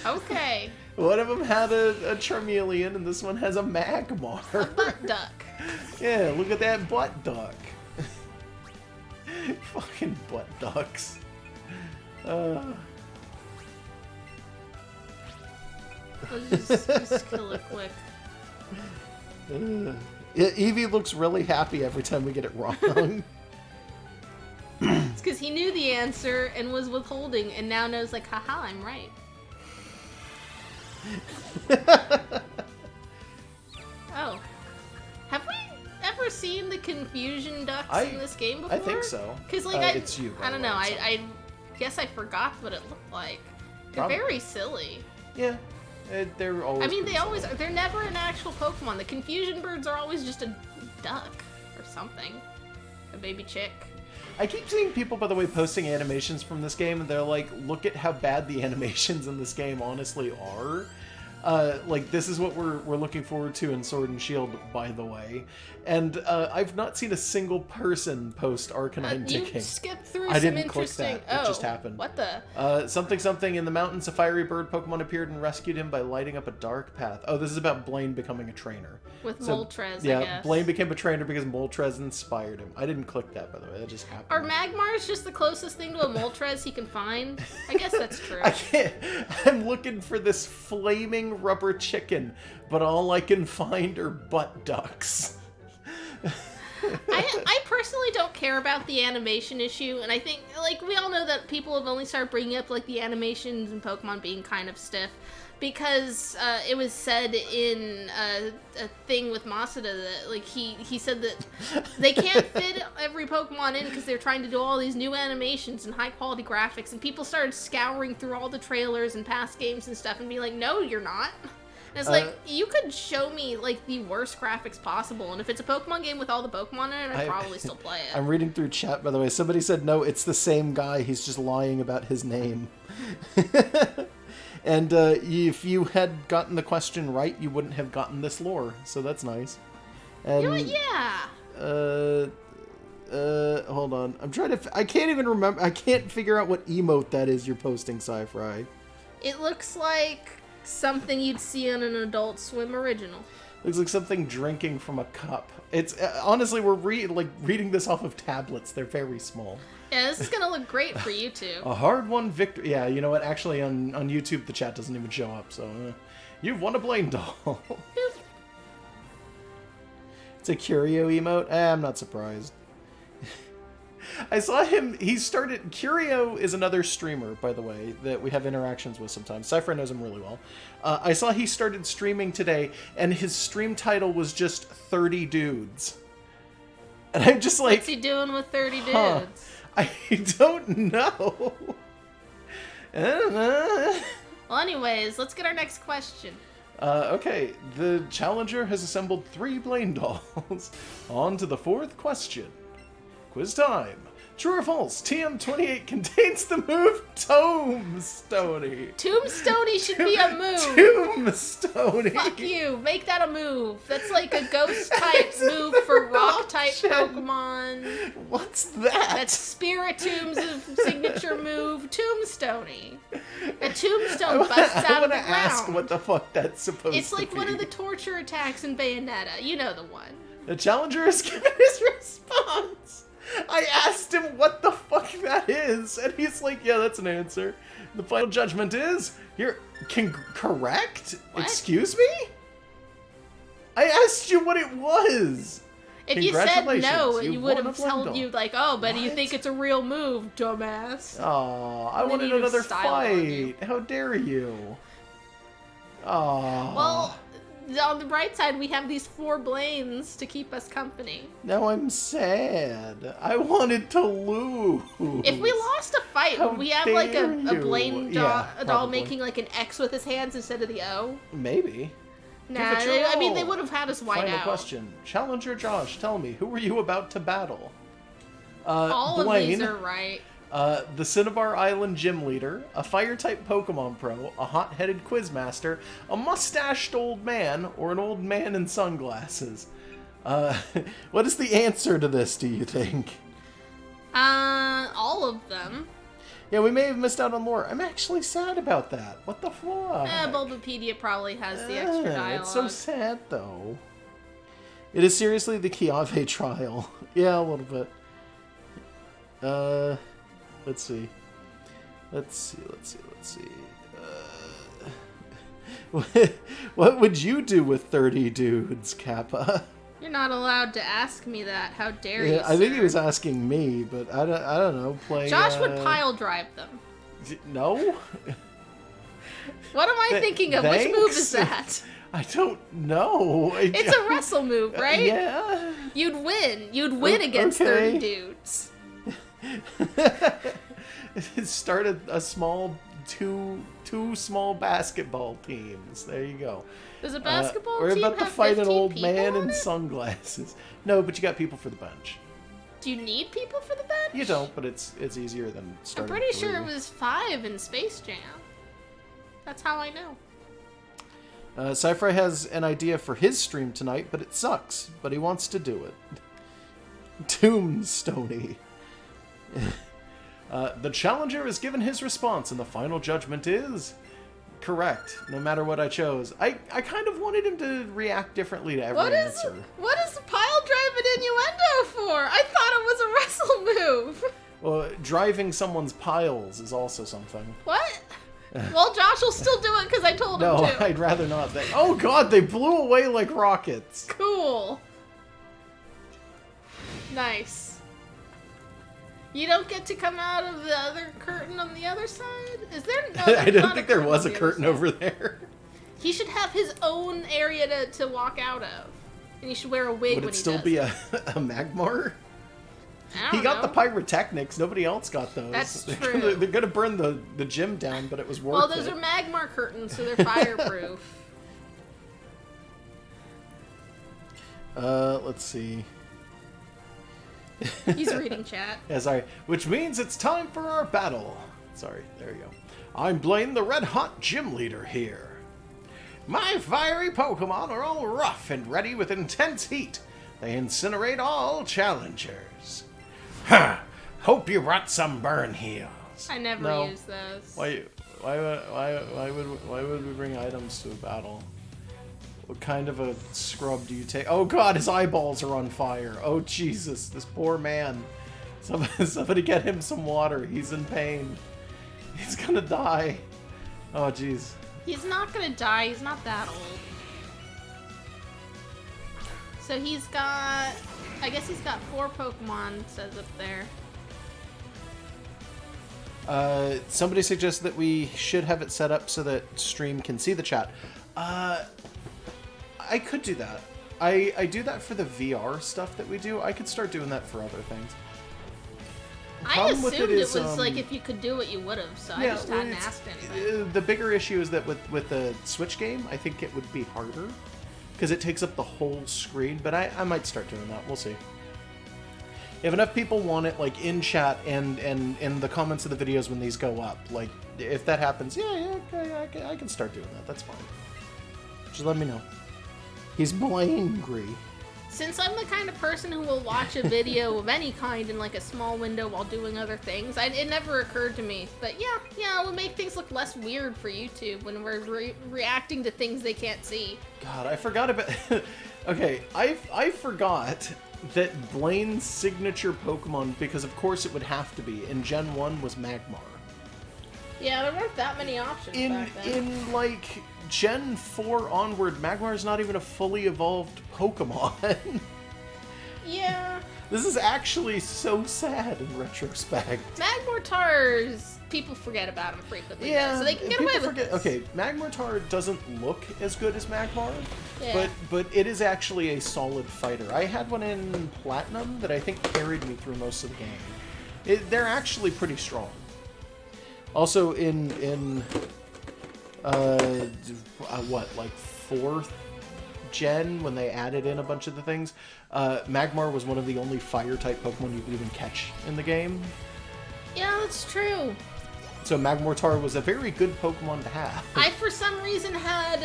Okay. One of them had a Charmeleon, and this one has a Magmar. A butt duck. Yeah, look at that butt duck. Fucking butt ducks. Let's just kill it quick. Eevee looks really happy every time we get it wrong. It's because he knew the answer and was withholding, and now knows like, haha, I'm right. Oh. Have we ever seen the confusion ducks in this game before? I think so. Because like it's you. I don't know. I guess I forgot what it looked like. They're Probably. very silly. Yeah, they're always. I mean, pretty silly. they're never an actual Pokemon. The confusion birds are always just a duck or something. A baby chick. I keep seeing people, by the way, posting animations from this game, and they're like, look at how bad the animations in this game honestly are. Like, this is what we're looking forward to in Sword and Shield, by the way. And I've not seen a single person post Arcanine You Dicking. skipped through I some didn't click interesting... that. It just happened. What the... Something in the mountains, a fiery bird Pokemon appeared and rescued him by lighting up a dark path. Oh, this is about Blaine becoming a trainer. With Moltres, yeah, I guess. Blaine became a trainer because Moltres inspired him. I didn't click that, by the way. That just happened. Are Magmars just the closest thing to a Moltres he can find? I guess that's true. I can't. I'm looking for this flaming rubber chicken, but all I can find are butt ducks. I personally don't care about the animation issue, and I think, like, we all know that people have only started bringing up, like, the animations in Pokemon being kind of stiff, because it was said in a thing with Masada that, like, he said that they can't fit every Pokemon in because they're trying to do all these new animations and high-quality graphics, and people started scouring through all the trailers and past games and stuff and being like, no, you're not. And it's like, you could show me, like, the worst graphics possible, and if it's a Pokemon game with all the Pokemon in it, I'd probably still play it. I'm reading through chat, by the way. Somebody said, no, it's the same guy. He's just lying about his name. And if you had gotten the question right, you wouldn't have gotten this lore, so that's nice. And, You know what? Yeah. hold on. I'm trying to... I can't even remember... I can't figure out what emote that is you're posting, Sci-Fry. It looks like something you'd see on an Adult Swim original. Looks like something drinking from a cup. It's honestly, we're reading this off of tablets. They're very small. Yeah, this is gonna look great for you two. A hard-won victory. Yeah, you know what? Actually, on YouTube, the chat doesn't even show up. So, you've won a Blaine doll. It's a Curio emote. I'm not surprised. I saw him, Curio is another streamer, by the way, that we have interactions with sometimes. Cypher knows him really well. I saw he started streaming today, and his stream title was just 30 dudes. And I'm just like... What's he doing with 30 dudes? Huh. I don't know. Well, anyways, let's get our next question. Okay, the challenger has assembled 3 Blaine dolls. On to the 4th question. Quiz time. True or false? TM28 contains the move Tombstony. Tombstony should be a move. Tombstony. Fuck you. Make that a move. That's like a ghost type move for rock type Pokemon. What's that? That's Spiritomb's signature move, Tombstony. A tombstone busts out of the ground. I want to ask what the fuck that's supposed to be. It's like one of the torture attacks in Bayonetta. You know the one. The challenger has given his response. I asked him what the fuck that is, and he's like, yeah, that's an answer. The final judgment is, correct? What? Excuse me? I asked you what it was. If you said no, You you would won a have Blaine told doll. you, like, oh, but you What? think it's a real move, dumbass. Aw, I And then wanted he'd have another styled on you. fight. How dare you? Aw. Well, on the bright side, we have these 4 Blaines to keep us company. Now I'm sad. I wanted to lose. If we lost a fight, How would we have like a dare you. Blaine Yeah, doll probably. making like an X with his hands instead of the O? Maybe. Nah, it your I mean, all. they would have had us white Final out. question. Challenger Josh, tell me, who were you about to battle? All Blaine, of these are right. the Cinnabar Island gym leader, a fire-type Pokemon pro, a hot-headed quizmaster, a mustached old man, or an old man in sunglasses. What is the answer to this, do you think? All of them. Yeah, we may have missed out on lore. I'm actually sad about that. What the fuck? Bulbapedia probably has the extra dialogue. It's so sad, though. It is seriously the Kiave trial. Yeah, a little bit. Let's see. What would you do with 30 dudes, Kappa? You're not allowed to ask me that. How dare you, Yeah, I think he sir. was asking me, but I don't know. Play. Josh would pile drive them. No. What am I thinking of? Which move is that? I don't know. It's a wrestle move, right? Yeah. You'd win. You'd win against Okay. 30 dudes. Started a small two small basketball teams. There you go. Does a basketball We're team about to have fight an 15 old people man on in it? sunglasses. No, but you got people for the bench. Do you need people for the bench? You don't, but it's easier than I'm starting. pretty sure it 3. was 5 in Space Jam. That's how I know. Sci-Fi has an idea for his stream tonight, but it sucks. But he wants to do it. Tombstony. The challenger has given his response, and the final judgment is correct. No matter what I chose, I kind of wanted him to react differently to every answer. What is the pile driving innuendo for? I thought it was a wrestle move. Well, driving someone's piles is also something. What? Well, Josh will still do it because I told No, him to. I'd rather not. Oh god, they blew away like rockets. Cool. Nice. You don't get to come out of the other curtain on the other side? Is there? No, I there's don't not think there was a on the curtain other side. over there. He should have his own area to walk out of. And he should wear a wig Would when it he still does be it. a Magmar? I He don't got know. the pyrotechnics. Nobody else got those. That's They're true. They're gonna burn the gym down, but it was worth Well, it. those are Magmar curtains, so they're fireproof. Let's see. He's reading chat. Yeah, sorry. Which means it's time for our battle. Sorry, there you go. I'm Blaine, the red-hot gym leader here. My fiery Pokemon are all rough and ready with intense heat. They incinerate all challengers. Ha! Hope you brought some burn heals. I never No. use those. Why would we bring items to a battle? What kind of a scrub do you take? Oh god, his eyeballs are on fire. Oh Jesus, this poor man. Somebody get him some water. He's in pain. He's gonna die. Oh jeez. He's not gonna die. He's not that old. So he's got... I guess he's got 4 Pokemon, it says up there. Somebody suggested that we should have it set up so that stream can see the chat. I could do that. I do that for the VR stuff that we do. I could start doing that for other things. I problem with assumed it it is, was like if you could do it, you would have. So I just hadn't asked anybody. The bigger issue is that with the Switch game, I think it would be harder because it takes up the whole screen. But I might start doing that. We'll see. If enough people want it, like in chat and in the comments of the videos when these go up, like if that happens, okay, I can start doing that. That's fine. Just let me know. He's angry. Since I'm the kind of person who will watch a video of any kind in like a small window while doing other things, it never occurred to me. But yeah, it would make things look less weird for YouTube when we're reacting to things they can't see. God, I forgot about... Okay, I forgot that Blaine's signature Pokemon, because of course it would have to be, in Gen 1 was Magmar. Yeah, there weren't that many options back then. In like, Gen 4 onward, Magmar's not even a fully evolved Pokemon. Yeah. This is actually so sad in retrospect. Magmortars, people forget about them frequently. Yeah, so they can get away with this. Okay, Magmortar doesn't look as good as Magmar, Yeah. but it is actually a solid fighter. I had one in Platinum that I think carried me through most of the game. They're actually pretty strong. Also, in like 4th gen, when they added in a bunch of the things, Magmar was one of the only fire-type Pokemon you could even catch in the game. Yeah, that's true. So Magmortar was a very good Pokemon to have. I, for some reason, had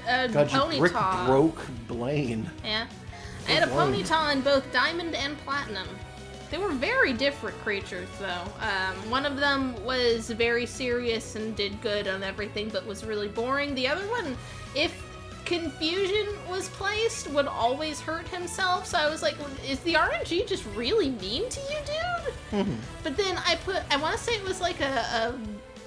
a God, you brick Ponyta. broke Blaine. Yeah. I had a Blaine. Ponyta in both Diamond and Platinum. They were very different creatures, though. One of them was very serious and did good on everything, but was really boring. The other one, if confusion was placed, would always hurt himself. So I was like, is the RNG just really mean to you, dude? But then I want to say it was like a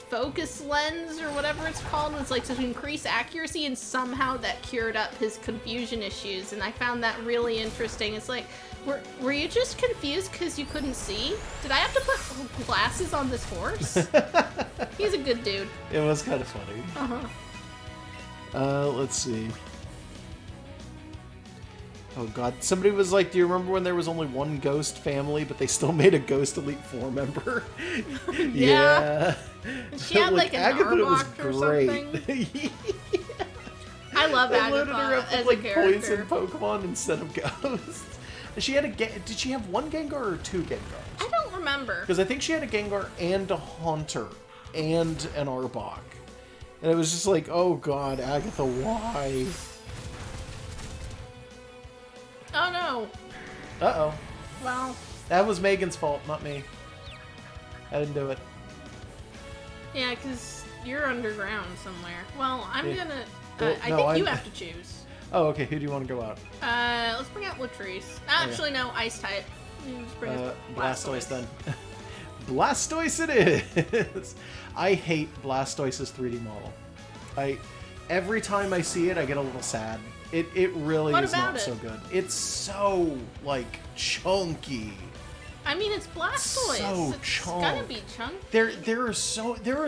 focus lens or whatever it's called. And it's like to increase accuracy, and somehow that cured up his confusion issues. And I found that really interesting. It's like, were you just confused because you couldn't see? Did I have to put glasses on this horse? He's a good dude. It was kind of funny. Let's see. Oh god, somebody was like, do you remember when there was only one ghost family, but they still made a Ghost Elite 4 member? Yeah. She had like an Agatha was Arbok or great. something. I love They loaded her Agatha up as with a like character. poison Pokemon instead of ghosts. She had did she have one Gengar or two Gengars? I don't remember. Because I think she had a Gengar and a Haunter and an Arbok. And it was just like, oh god, Agatha, why? Oh no. Uh-oh. Well, That was Megan's fault, not me. I didn't do it. yeah, because you're underground somewhere. Well, I'm Yeah. gonna. Well, I no, think I'm- you have to choose. Oh, okay, who do you want to go out? Let's bring out Latrice. Actually, no, Ice type. You just bring out Blastoise then. Blastoise it is! I hate Blastoise's 3D model. Every time I see it, I get a little sad. It really What is about not it? so good. It's so, like, chunky. I mean, it's Blastoise. So it's gonna chunk. be chunky. There are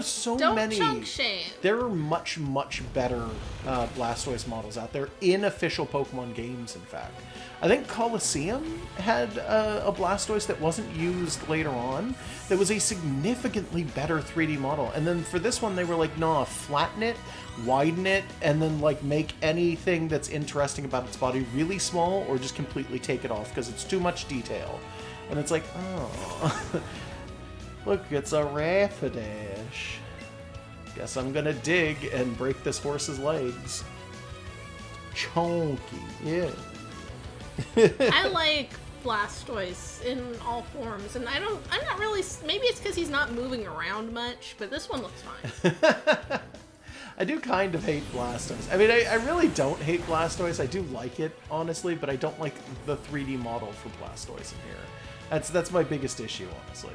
so Don't many. chunk shame. There are much better Blastoise models out there in official Pokemon games. In fact, I think Coliseum had a Blastoise that wasn't used later on. That was a significantly better 3D model. And then for this one, they were like, nah, flatten it, widen it, and then like make anything that's interesting about its body really small, or just completely take it off because it's too much detail. And it's like, oh, look, it's a Rapidash. Guess I'm gonna dig and break this horse's legs. Chunky, yeah. I like Blastoise in all forms, and I'm not really. Maybe it's because he's not moving around much, but this one looks fine. I do kind of hate Blastoise. I mean, I really don't hate Blastoise. I do like it, honestly, but I don't like the 3D model for Blastoise in here. That's my biggest issue, honestly.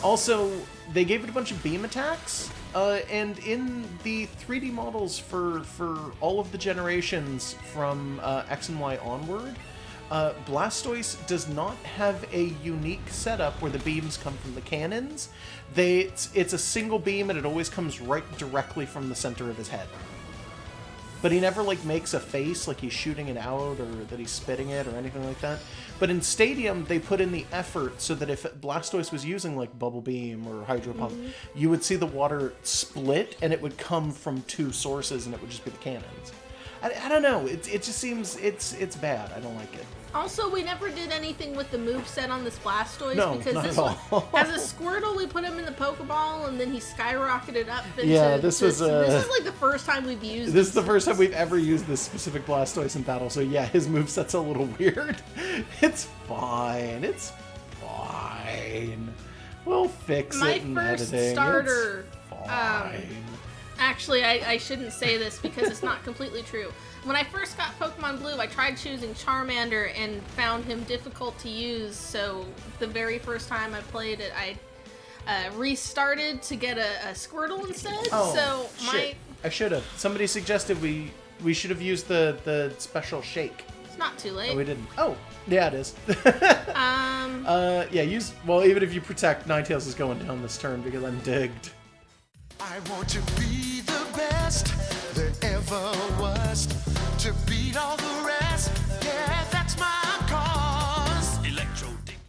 Also, they gave it a bunch of beam attacks, and in the 3D models for all of the generations from X and Y onward, Blastoise does not have a unique setup where the beams come from the cannons. It's a single beam, and it always comes right directly from the center of his head. but he never like makes a face like he's shooting it out or that he's spitting it or anything like that. But in Stadium, they put in the effort so that if Blastoise was using like Bubble Beam or Hydro Pump, you would see the water split and it would come from two sources and it would just be the cannons. I don't know. It just seems it's bad. I don't like it. Also, we never did anything with the moveset on this Blastoise No, because not this at all. one, as a Squirtle, we put him in the Pokeball and then he skyrocketed up. Into Yeah, this was, this is like the first time we've used. This is the first time we've ever used this specific Blastoise in battle, so yeah, his moveset's a little weird. It's fine. It's fine. We'll fix My it in first editing. starter. It's fine. Actually, I shouldn't say this because it's not completely true. When I first got Pokemon Blue, I tried choosing Charmander and found him difficult to use, so the very first time I played it, I restarted to get a Squirtle instead. Oh, so shit. I should have. Somebody suggested we should have used the special shake. It's not too late. Oh, we didn't. Oh, yeah, it is. Yeah, well, even if you protect, Ninetales is going down this turn because I'm digged. I want to be the best there ever was, to beat all the rest. Yeah,